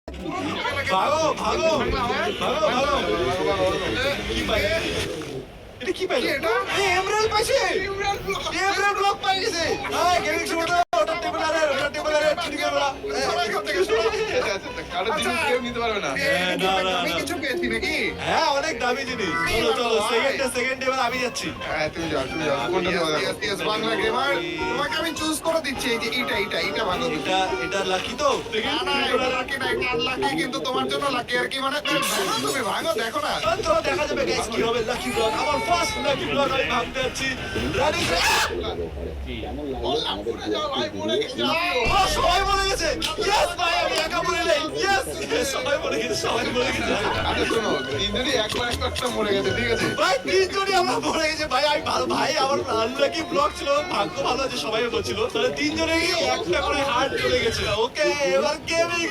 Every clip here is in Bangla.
ভাগো ভাগো ভাগো ভাগো কি পাই এটা কি পাই এটা এমরাল পাইছে এমরাল ব্লক পাই গেছে এই গেমিং শুরুটা ওটা টেবিল আরে চুরি করলা সবাই কত থেকে শুরু কারণ জিনিস কেউ নিতে পারবে না না আমি কিছু পেয়েছি নাকি হ্যাঁ অনেক দামি জিনিস চলো চলো সেকেন্ড এবার আমি যাচ্ছি হ্যাঁ তুমি যাও কোনটা তোমার ইয়েস বাংলা গেমার তোমাকে আমি চুজ করে দিচ্ছি এই যে এটা ভালো এটা লাকি তো না এটা লাকি না এটা আনলাকি কিন্তু তোমার জন্য লাকি আর কি মানে তুমি ভাঙো দেখো না তো দেখা যাবে গাইস কি হবে লাকি ব্লক আমার ফার্স্ট লাকি ব্লক আমি ভাঙতে যাচ্ছি রেডি সবাই মরে গেছে ইয়েস ভাই আমি একা মরে নাই ইয়েস সবাই মরে গেছে আচ্ছা শোনো তিনজনই একটা মরে গেছে ঠিক আছে ভাই তিনজনই আমরা মরে গেছে ভাই আমি ভালো ভাই আমার আনলাকি ব্লক ছিল ভাগ্য ভালো আছে সবাই বলছিল তাহলে তিনজনেই একটা করে হার্ট চলে গেছে ওকে এবার গেমিং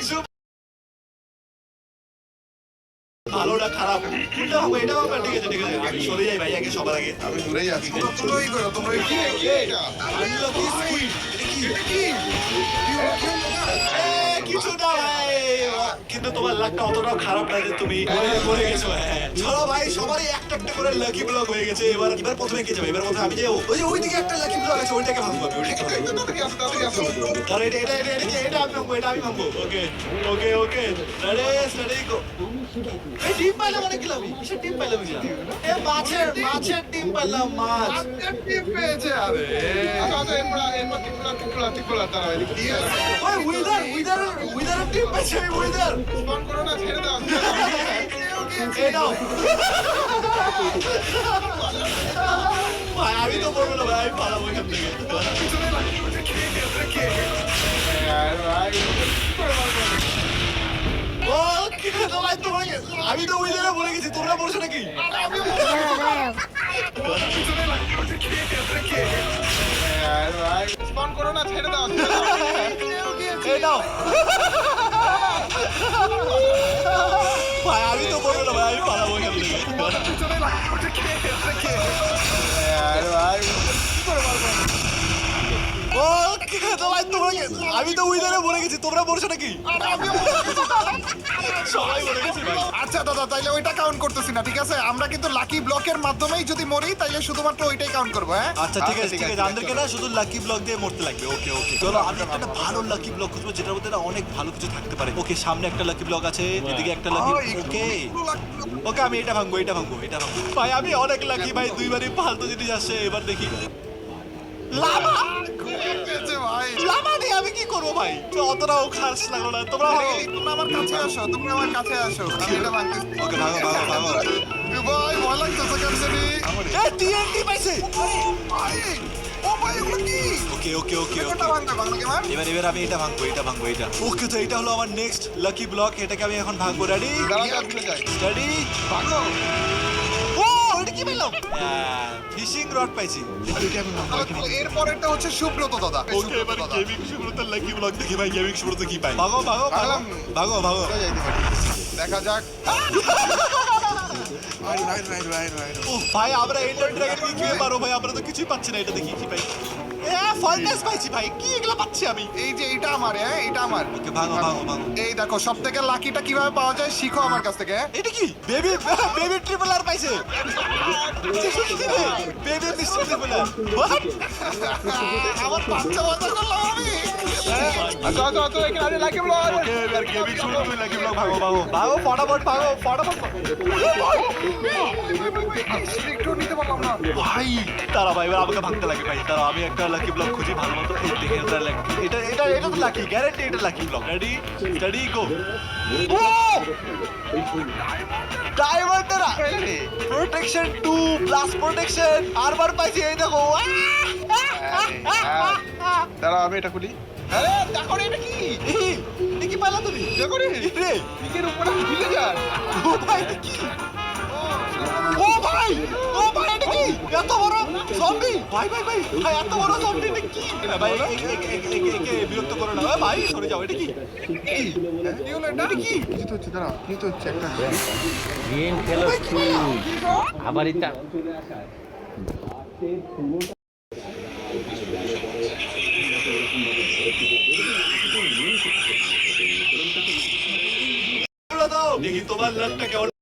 ভালো না খারাপ কোনটা হবে এটা হবে ঠিক আছে আমি সরে যাই ভাই আগে সবার আগে আমি দূরেই আছি তোমরাই করো তোমরা কি এটা আনলকি স্কুইড এটা কি কিছু না ভাই কিন্তু তোমার লাকটা অতটাও খারাপ না যে তুমি মরে গেছো হ্যাঁ চলো ভাই সবারই একটা করে লাকি ব্লক হয়ে গেছে এবার প্রথমে কে যাবে এবার প্রথমে আমি যাবো ওই যে ওইদিকে একটা লাকি ব্লক আছে ওইটাকে ভাঙবো আমি ওইটাকে তাহলে এটা আমি ভাঙবো ওকে রেডি গো এই টিম পাইলাম অনেক গেলাম কিসের টিম পাইলাম এ মাছের টিম পাইলাম মাছ টিম পেয়েছে আরে আচ্ছা এরপর তারা ওই উইদার টিম পাইছে উইদার ফোন করো না ছেড়ে দাও এই দাও ভাই আমি তো বলবো না ভাই আমি পালাবো এখান থেকে আমি তো উইদারে বলে গেছি তোমরা বলছো নাকি স্পন করো না ছেড়ে দাও ভাই আমি তো বলবো না ভাই আমি পালাবো এখান থেকে আমি তো উইদারে বলে গেছি তোমরা বলছো নাকি সবাই বলে গেছে ভাই আচ্ছা দাদা তাইলে ওইটা কাউন্ট করতেছি না ঠিক আছে আমরা কিন্তু লাকি ব্লকের মাধ্যমেই যদি মরি তাইলে শুধুমাত্র ওইটাই কাউন্ট করবো হ্যাঁ আচ্ছা ঠিক আছে আমাদেরকে না শুধু লাকি ব্লক দিয়ে মরতে লাগবে ওকে চলো আমি একটা ভালো লাকি ব্লক খুঁজবো যেটার মধ্যে না অনেক ভালো কিছু থাকতে পারে ওকে সামনে একটা লাকি ব্লক আছে এদিকে একটা লাকি ওকে আমি এটা ভাঙবো ভাই আমি অনেক লাকি ভাই দুইবারই ফালতু জিনিস আসছে এবার দেখি লামা দিয়ে আমি কি করবো ভাই অতটাও খাস লাগলো না তোমরা আমার কাছে আসো আমি এটা ভাঙতেছি ওকে ভাঙো ভাই ভয় লাগতেছে কারণে এই টিএনটি পাইছে ও ভাই ওগুলো কি ওকে এবার আমি এটা ভাঙবো ওকে তো এটা হলো আমার নেক্সট লাকি ব্লক এটাকে আমি এখন ভাঙবো রেডি ভাঙো এটা কি পেলাম ফিশিং রড পাইছি এরপরেরটা হচ্ছে সুব্রত দাদা ওকে এবার গেমিং সুব্রত লাকি ব্লক দেখি ভাই গেমিং সুব্রত কি পাই ভাগো দেখা যাক ভাই আমরা এন্ডার ড্রাগন কি খেয়ে পারো ভাই আমরা তো কিছুই পাচ্ছি না এটা দেখি কি পাই ফলনেস পাইছি ভাই কি এগুলা পাচ্ছি আমি এই যে এটা আমার এটা আমার ওকে ভাগো এই দেখো সবথেকে লাকিটা কিভাবে পাওয়া যায় শিখো আমার কাছ থেকে এটা কি বেবি ট্রিপল আর পাইছে বেবি ট্রিপল আর হোয়াট আমার বাচ্চা বাচ্চা করলাম আমি আচ্ছা এখানে লাকি ব্লক ওকে এবার গেমিং শুরু তুমি লাকি ব্লক ভাগো ফটাফট একটু নিতে পারলাম না ভাই তারা ভাই এবার আমাকে ভাঙতে লাগে ভাই তারা আমি একটা লাকি ব্লক খুঁজি ভালো মতো এই দেখে এটা তো লাকি গ্যারান্টি এটা লাকি ব্লক রেডি গো ও ডায়মন্ডরা প্রোটেকশন 2 প্লাস প্রোটেকশন আরবার পাইছি এই দেখো দাঁড়াও আমি এটা খুলি আরে দেখো এটা কি পালা তুমি দেখো রে পিকের উপরে ঝুলে যায় ও ভাই কি ও ভাই এটা কি এত বড় জম্বি ভাই এত বড় জম্বি এটা কি ভাই একে বিরক্ত করো না ভাই সরে যাও এটা কি এটা কি হচ্ছে দাঁড়াও কি হচ্ছে একটা গেম খেলো আবার এটা দেখি তোমার লাটটা কেমন